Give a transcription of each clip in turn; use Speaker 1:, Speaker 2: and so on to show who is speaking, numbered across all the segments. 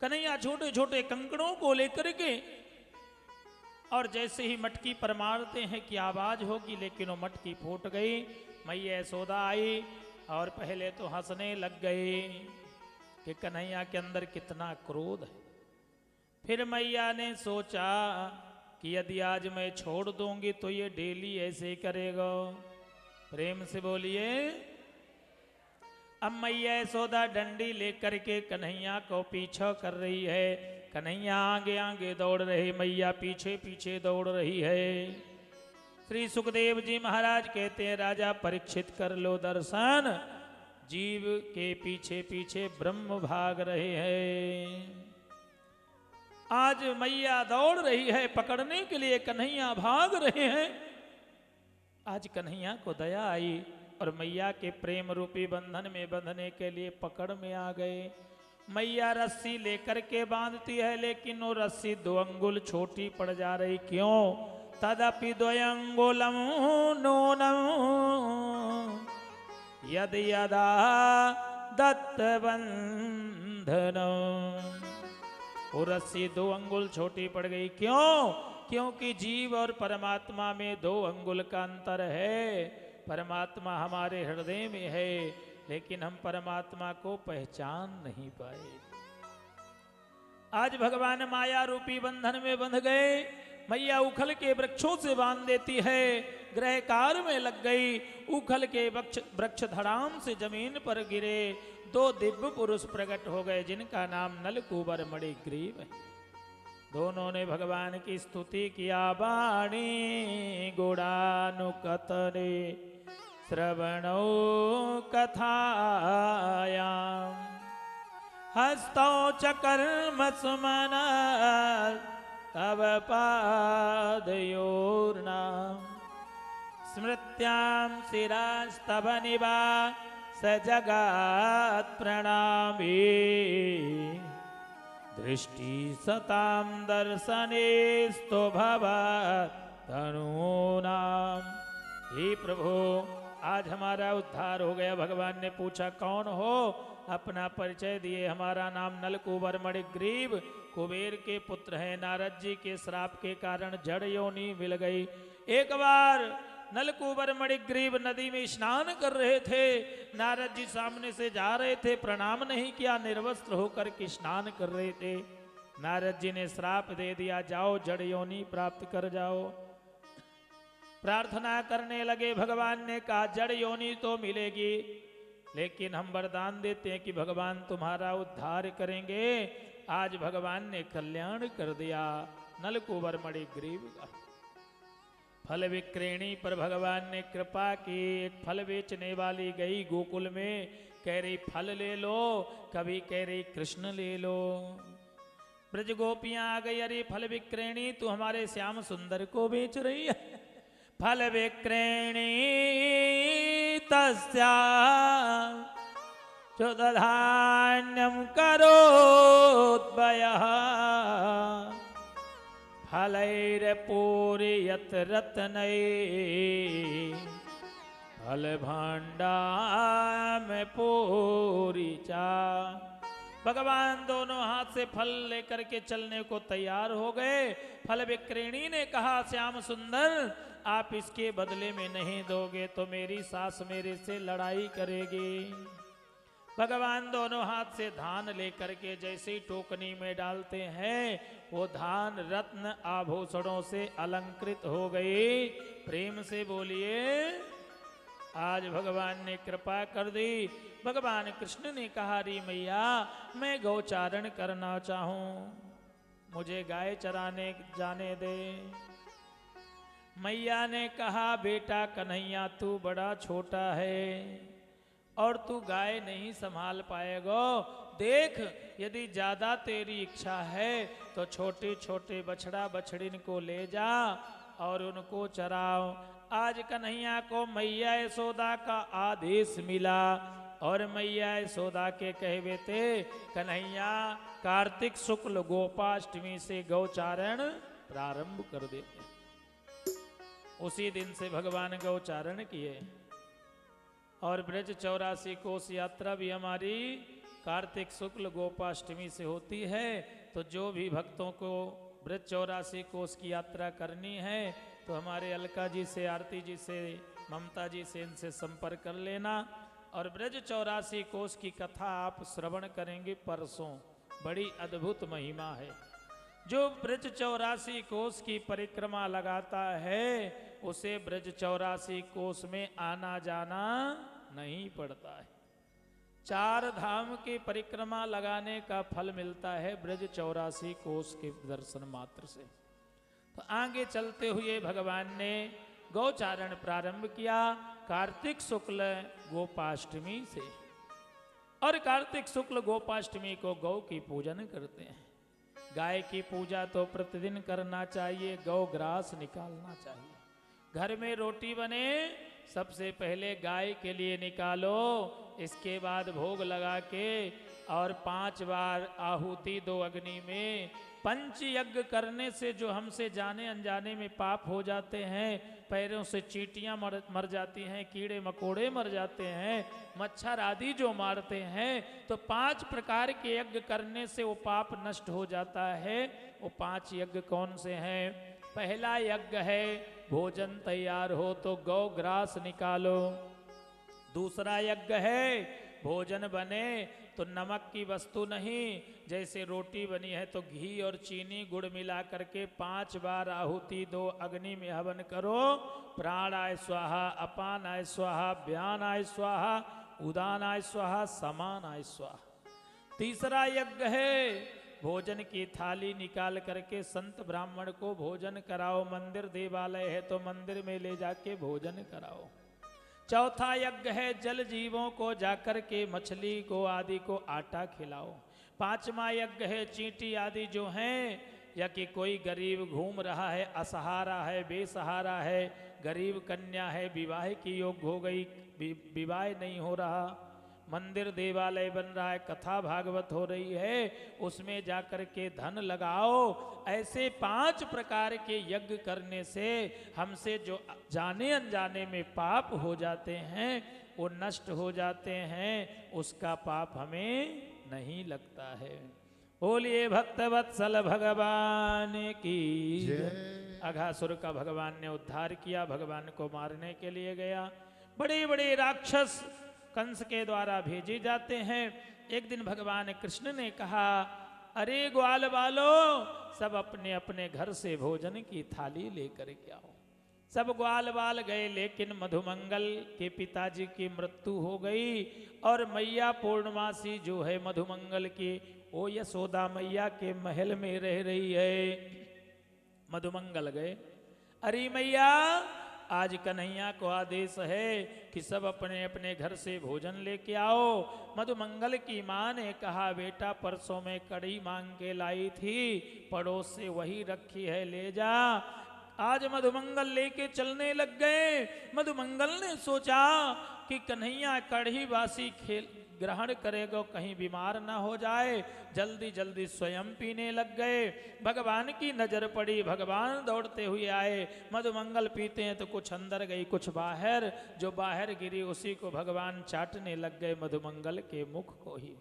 Speaker 1: कन्हैया छोटे छोटे कंकड़ों को लेकर के, और जैसे ही मटकी पर मारते हैं कि आवाज होगी, लेकिन वो मटकी फूट गई। मैया यशोदा आई और पहले तो हंसने लग गई कि कन्हैया के अंदर कितना क्रोध है। फिर मैया ने सोचा कि यदि आज मैं छोड़ दूंगी तो ये डेली ऐसे ही करेगा। प्रेम से बोलिए। अब मैया यशोदा डंडी लेकर के कन्हैया को पीछा कर रही है। कन्हैया आगे आगे दौड़ रहे, मैया पीछे पीछे दौड़ रही है। श्री सुखदेव जी महाराज कहते हैं, राजा परीक्षित कर लो दर्शन, जीव के पीछे पीछे ब्रह्म भाग रहे हैं। आज मैया दौड़ रही है पकड़ने के लिए, कन्हैया भाग रहे हैं। आज कन्हैया को दया आई और मैया के प्रेम रूपी बंधन में बंधने के लिए पकड़ में आ गए। मैया रस्सी लेकर के बांधती है, लेकिन वो रस्सी 2 अंगुल छोटी पड़ जा रही। क्यों? तदपि 2 अंगुलम नूनम यद यदा दत्त बंधन। वो रस्सी 2 अंगुल छोटी पड़ गई। क्यों? क्योंकि जीव और परमात्मा में 2 अंगुल का अंतर है। परमात्मा हमारे हृदय में है, लेकिन हम परमात्मा को पहचान नहीं पाए। आज भगवान माया रूपी बंधन में बंध गए। मैया उखल के वृक्षों से बांध देती है, ग्रह कार में लग गई। उखल के वृक्ष धड़ाम से जमीन पर गिरे। 2 दिव्य पुरुष प्रकट हो गए, जिनका नाम नलकूबर मणिग्रीव है। दोनों ने भगवान की स्तुति किया। वाणी गुणानुकतने श्रवणो कथायाम हस्तौ च कर्म सुमन तव पादयोर्नाम स्मृत्यां शिरास्तव निवा स जगात् प्रणामी दृष्टि सतां दर्शनेस्तु भवत् तनूनाम। हे प्रभु, आज हमारा उद्धार हो गया। भगवान ने पूछा, कौन हो? अपना परिचय दिए। हमारा नाम नलकूबर मणिग्रीव, कुबेर के पुत्र हैं। नारद जी के श्राप के कारण जड़ योनि मिल गई। एक बार नलकूबर मणिग्रीव नदी में स्नान कर रहे थे। नारद जी सामने से जा रहे थे, प्रणाम नहीं किया, निर्वस्त्र होकर के स्नान कर रहे थे। नारद जी ने श्राप दे दिया, जाओ जड़ योनि प्राप्त कर जाओ। प्रार्थना करने लगे। भगवान ने कहा, जड़ योनि तो मिलेगी, लेकिन हम वरदान देते हैं कि भगवान तुम्हारा उद्धार करेंगे। आज भगवान ने कल्याण कर दिया नलकूबर मणिग्रीव का। फल विक्रेणी पर भगवान ने कृपा की। एक फल बेचने वाली गई गोकुल में, कह रही फल ले लो, कभी कह रही कृष्ण ले लो। ब्रज गोपियां आ गई, अरे फल विक्रेणी तू हमारे श्याम सुंदर को बेच रही है। फल विक्रेणी तस्या चोदधान्यम करोद्भयः फलैर्पूरयत रत्नैः फल भाण्डाम पूरी चा। भगवान दोनों हाथ से फल लेकर के चलने को तैयार हो गए। फल विक्रेणी ने कहा, श्याम सुंदर आप इसके बदले में नहीं दोगे तो मेरी सास मेरे से लड़ाई करेगी। भगवान दोनों हाथ से धान लेकर के जैसे ही टोकनी में डालते हैं, वो धान रत्न आभूषणों से अलंकृत हो गई। प्रेम से बोलिए, आज भगवान ने कृपा कर दी। भगवान कृष्ण ने कहा, री मैया मैं गौचारण करना चाहूं, मुझे गाय चराने जाने दे। मैया ने कहा, बेटा कन्हैया तू बड़ा छोटा है और तू गाय नहीं संभाल पाएगा। देख यदि ज्यादा तेरी इच्छा है तो छोटे छोटे बछड़ा बछड़िन को ले जा और उनको चराओ। आज कन्हैया को मैया यशोदा का आदेश मिला और मैया यशोदा के कहवे थे, कन्हैया कार्तिक शुक्ल गोपाष्टमी से गौचारण प्रारंभ कर देते। उसी दिन से भगवान गौचारण किए और ब्रज 84 कोस यात्रा भी हमारी कार्तिक शुक्ल गोपाष्टमी से होती है। तो जो भी भक्तों को ब्रज 84 कोस की यात्रा करनी है तो हमारे अलका जी से, आरती जी से, ममता जी से इनसे संपर्क कर लेना। और ब्रज 84 कोस की कथा आप श्रवण करेंगे परसों, बड़ी अद्भुत महिमा है। जो ब्रज 84 कोस की परिक्रमा लगाता है उसे ब्रज 84 कोस में आना जाना नहीं पड़ता है। 4 धाम की परिक्रमा लगाने का फल मिलता है ब्रज 84 कोस के दर्शन मात्र से। तो आगे चलते हुए भगवान ने गौचारण प्रारंभ किया कार्तिक शुक्ल गोपाष्टमी से। और कार्तिक शुक्ल गोपाष्टमी को गौ की पूजन करते हैं। गाय की पूजा तो प्रतिदिन करना चाहिए, गौ ग्रास निकालना चाहिए। घर में रोटी बने सबसे पहले गाय के लिए निकालो, इसके बाद भोग लगा के और 5 बार आहुति दो अग्नि में। पंच यज्ञ करने से जो हमसे जाने अनजाने में पाप हो जाते हैं, पैरों से चींटियां मर जाती हैं, कीड़े मकोड़े मर जाते हैं, मच्छर आदि जो मारते हैं, तो 5 प्रकार के यज्ञ करने से वो पाप नष्ट हो जाता है। वो 5 यज्ञ कौन से हैं? पहला यज्ञ है भोजन तैयार हो तो गौ ग्रास निकालो। दूसरा यज्ञ है भोजन बने तो नमक की वस्तु नहीं, जैसे रोटी बनी है तो घी और चीनी गुड़ मिला करके 5 बार आहुति दो, अग्नि में हवन करो। प्राणाय स्वाहा, अपानाय स्वाहा, व्यानाय स्वाहा, उदानाय स्वाहा, समानाय स्वाहा। तीसरा यज्ञ है भोजन की थाली निकाल करके संत ब्राह्मण को भोजन कराओ। मंदिर देवालय है तो मंदिर में ले जाके भोजन कराओ। चौथा यज्ञ है जल जीवों को जाकर के मछली को आदि को आटा खिलाओ। 5वां यज्ञ है चींटी आदि जो हैं, या कि कोई गरीब घूम रहा है, असहारा है, बेसहारा है, गरीब कन्या है, विवाह की योग्य हो गई, विवाह नहीं हो रहा, मंदिर देवालय बन रहा है, कथा भागवत हो रही है, उसमें जाकर के धन लगाओ। ऐसे 5 प्रकार के यज्ञ करने से हमसे जो जाने अनजाने में पाप हो जाते हैं वो नष्ट हो जाते हैं, उसका पाप हमें नहीं लगता है। बोलिए भक्तवत्सल भगवान की जय। अघासुर का भगवान ने उद्धार किया, भगवान को मारने के लिए गया। बड़े बड़े राक्षस कंस के द्वारा भेजे जाते हैं। एक दिन भगवान कृष्ण ने कहा, अरे ग्वाल बालो, सब अपने अपने घर से भोजन की थाली लेकर के आओ। सब ग्वाल बाल गए, लेकिन मधुमंगल के पिताजी की मृत्यु हो गई और मैया पूर्णमासी जो है मधुमंगल की, वो यशोदा मैया के महल में रह रही है। मधुमंगल गए, अरे मैया आज कन्हैया को आदेश है कि सब अपने अपने घर से भोजन लेके आओ। मधुमंगल की माँ ने कहा, बेटा परसों में कढ़ी मांग के लाई थी, पड़ोस से वही रखी है, ले जा। आज मधुमंगल लेके चलने लग गए। मधुमंगल ने सोचा कि कन्हैया कढ़ी बासी खेल ग्रहण करेगा, कहीं बीमार ना हो जाए, जल्दी जल्दी स्वयं पीने लग गए। भगवान की नजर पड़ी, भगवान दौड़ते हुए आए। मधुमंगल पीते हैं तो कुछ अंदर गई कुछ बाहर, जो बाहर गिरी उसी को भगवान चाटने लग गए, मधुमंगल के मुख को ही।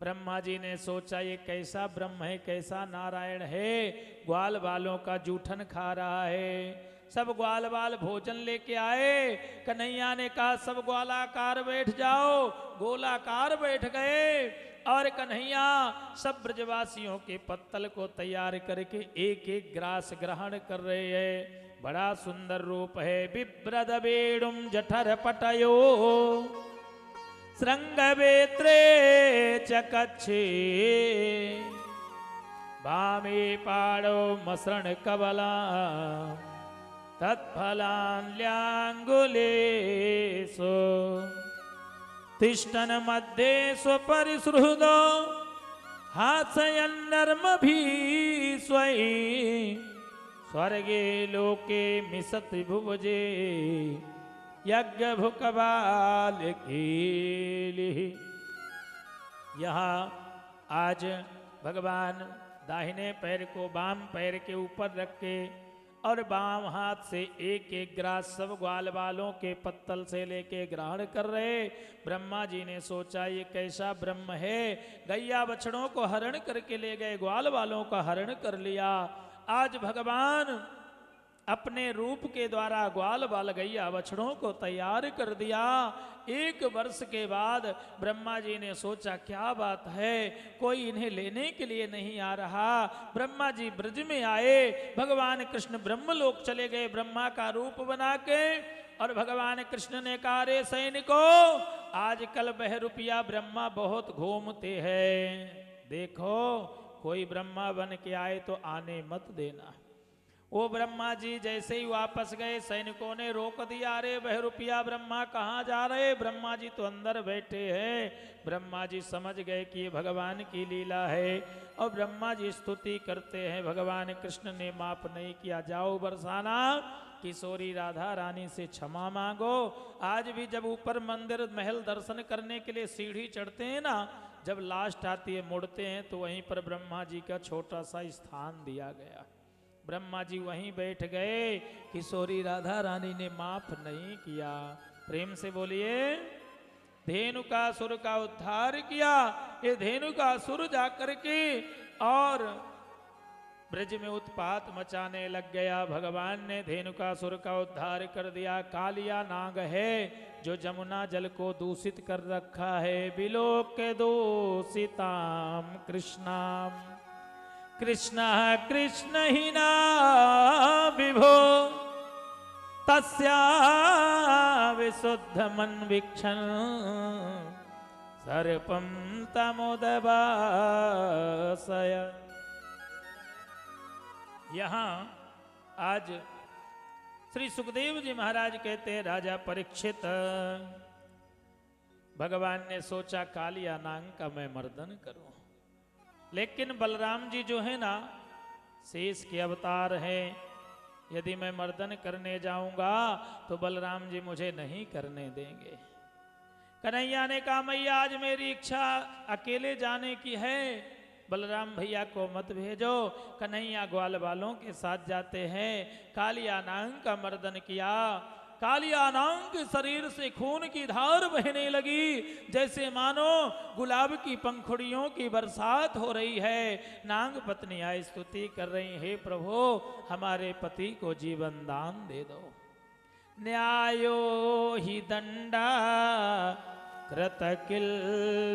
Speaker 1: ब्रह्मा जी ने सोचा ये कैसा ब्रह्म है, कैसा नारायण है, ग्वाल बालों का जूठन खा रहा है। सब ग्वाल बाल भोजन लेके आए। कन्हैया ने कहा सब ग्वालाकार बैठ जाओ, गोलाकार बैठ गए और कन्हैया सब ब्रजवासियों के पत्तल को तैयार करके एक एक ग्रास ग्रहण कर रहे हैं। बड़ा सुंदर रूप है। बिभ्रद बेणुम जठर पटयो श्रृंगवेत्रे चकच्छे वामे पाणो मसृण कबला तत्फलान्यांगुलेषु तिष्ठन् मध्ये स्वपरिसृहृदो हासयन्नर्मभिः स्वयं स्वर्गे लोके मिसति भुवजे यज्ञभुकबालकीलिः। यहाँ आज भगवान दाहिने पैर को बाम पैर के ऊपर रख के और बाम हाथ से एक एक ग्रास सब ग्वाल बालों के पत्तल से लेके ग्रहण कर रहे। ब्रह्मा जी ने सोचा ये कैसा ब्रह्म है, गैया बछड़ों को हरण करके ले गए, ग्वाल बालों का हरण कर लिया। आज भगवान अपने रूप के द्वारा ग्वाल बाल गैया बछड़ों को तैयार कर दिया। एक वर्ष के बाद ब्रह्मा जी ने सोचा क्या बात है, कोई इन्हें लेने के लिए नहीं आ रहा। ब्रह्मा जी ब्रज में आए, भगवान कृष्ण ब्रह्मलोक चले गए ब्रह्मा का रूप बना के। और भगवान कृष्ण ने कहा, रे सैनिकों, आजकल बहरूपिया ब्रह्मा बहुत घूमते हैं, देखो कोई ब्रह्मा बन के आए तो आने मत देना। वो ब्रह्मा जी जैसे ही वापस गए, सैनिकों ने रोक दिया, अरे बहरूपिया ब्रह्मा कहाँ जा रहे, ब्रह्मा जी तो अंदर बैठे हैं। ब्रह्मा जी समझ गए कि ये भगवान की लीला है और ब्रह्मा जी स्तुति करते हैं। भगवान कृष्ण ने माफ नहीं किया, जाओ बरसाना, किशोरी राधा रानी से क्षमा मांगो। आज भी जब ऊपर मंदिर महल दर्शन करने के लिए सीढ़ी चढ़ते हैं ना, जब लास्ट आती है मुड़ते हैं तो वहीं पर ब्रह्मा जी का छोटा सा स्थान दिया गया। ब्रह्मा जी वहीं बैठ गए, किशोरी राधा रानी ने माफ नहीं किया। प्रेम से बोलिए, धेनुकासुर का उद्धार किया। ये धेनुकासुर जाकर के और ब्रज में उत्पात मचाने लग गया। भगवान ने धेनुकासुर का उद्धार कर दिया। कालिया नाग है जो जमुना जल को दूषित कर रखा है। विलोक दूषिताम कृष्णाम कृष्ण कृष्ण ही ना विभो तस्या विशुद्ध मन वीक्षण सर्पम तमुदबासय। यहाँ आज श्री सुखदेव जी महाराज कहते हैं, राजा परीक्षित, भगवान ने सोचा कालिया नाग का मैं मर्दन करूं, लेकिन बलराम जी जो है ना शेष के अवतार हैं, यदि मैं मर्दन करने जाऊंगा तो बलराम जी मुझे नहीं करने देंगे। कन्हैया ने कहा, मैया आज मेरी इच्छा अकेले जाने की है, बलराम भैया को मत भेजो। कन्हैया ग्वाल वालों के साथ जाते हैं। कालिया नाग का मर्दन किया। कालिया नाग के शरीर से खून की धार बहने लगी, जैसे मानो गुलाब की पंखुड़ियों की बरसात हो रही है। नाग पत्नियां स्तुति कर रही, हे प्रभु हमारे पति को जीवन दान दे दो। न्यायो ही दंडा कृत किल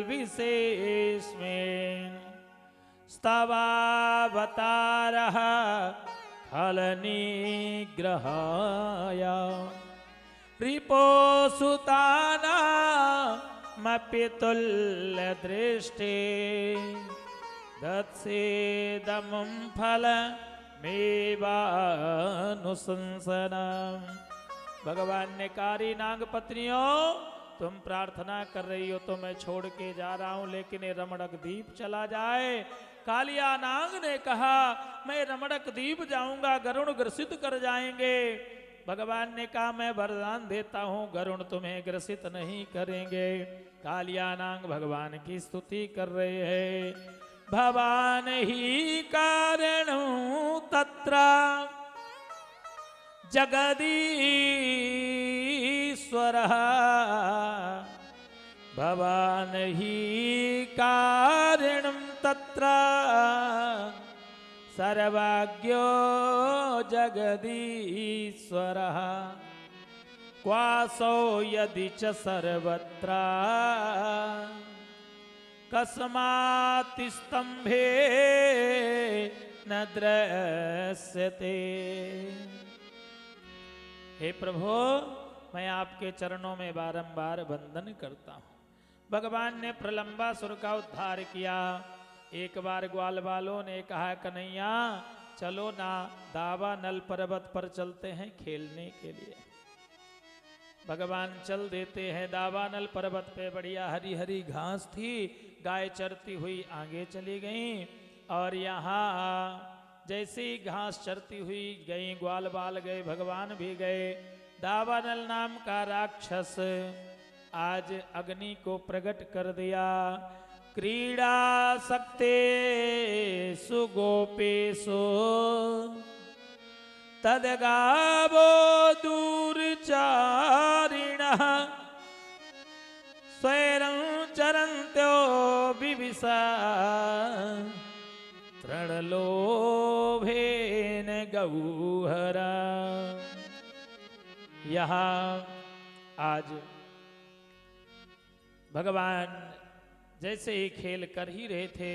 Speaker 1: विशेष में स्तवावतारः खल निग्रहाया रिपोसुतानामपितुल्य दृष्टे दत्सेदमुं फलमेवानुशंसनम्। भगवान ने कारी नाग पत्नियों, तुम प्रार्थना कर रही हो तो मैं छोड़ के जा रहा हूं, लेकिन ये रमणक दीप चला जाए। कालिया नाग ने कहा, मैं रमणक दीप जाऊंगा, गरुण ग्रसित कर जाएंगे। भगवान ने कहा, मैं वरदान देता हूं, गरुण तुम्हें ग्रसित नहीं करेंगे। कालिया नाग भगवान की स्तुति कर रहे हैं। भवान ही कारणो तत्र जगदीश्वरः भवान ही कारणं तत्र सर्वज्ञो जगदीश्वरः क्वासो यदि च सर्वत्र कस्मात् स्तंभे न दृश्यते। हे प्रभु, मैं आपके चरणों में बारंबार वंदन करता हूँ। भगवान ने प्रलंबासुर का उद्धार किया। एक बार ग्वाल वालों ने कहा, कन्हैया चलो ना, दावानल पर्वत पर चलते हैं खेलने के लिए। भगवान चल देते हैं। दावानल पर्वत पे बढ़िया हरी हरी घास थी, गाय चरती हुई आगे चली गई। और यहाँ जैसे ही घास चरती हुई गई, ग्वाल बाल गए, भगवान भी गए। दावानल नाम का राक्षस आज अग्नि को प्रकट कर दिया। क्रीड़ा सकते सुगोपेशो तद गावो दूर चारिण स्वैरं चरन्त्यो विविशा तृणलोभेन गौहरा। यहाँ आज भगवान जैसे ही खेल कर ही रहे थे,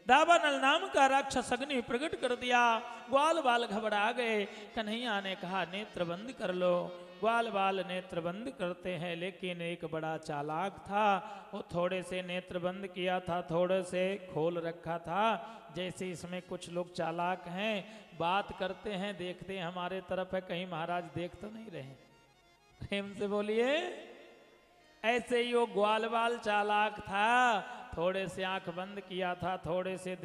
Speaker 1: दावानल नाम का राक्षस अग्नि प्रकट कर दिया। ग्वाल बाल घबरा गए। कन्हैया ने कहा नेत्र बंद कर लो। ग्वाल बाल नेत्र बंद करते हैं, लेकिन एक बड़ा चालाक था, वो थोड़े से नेत्र बंद किया था, थोड़े से खोल रखा था। जैसे इसमें कुछ लोग चालाक हैं, बात करते हैं, देखते हैं हमारे तरफ है, कहीं महाराज देख तो नहीं रहे। प्रेम से बोलिए। ऐसे ही वो ग्वाल बाल चालाक था, थोड़े से आंख बंद किया था, थोड़े से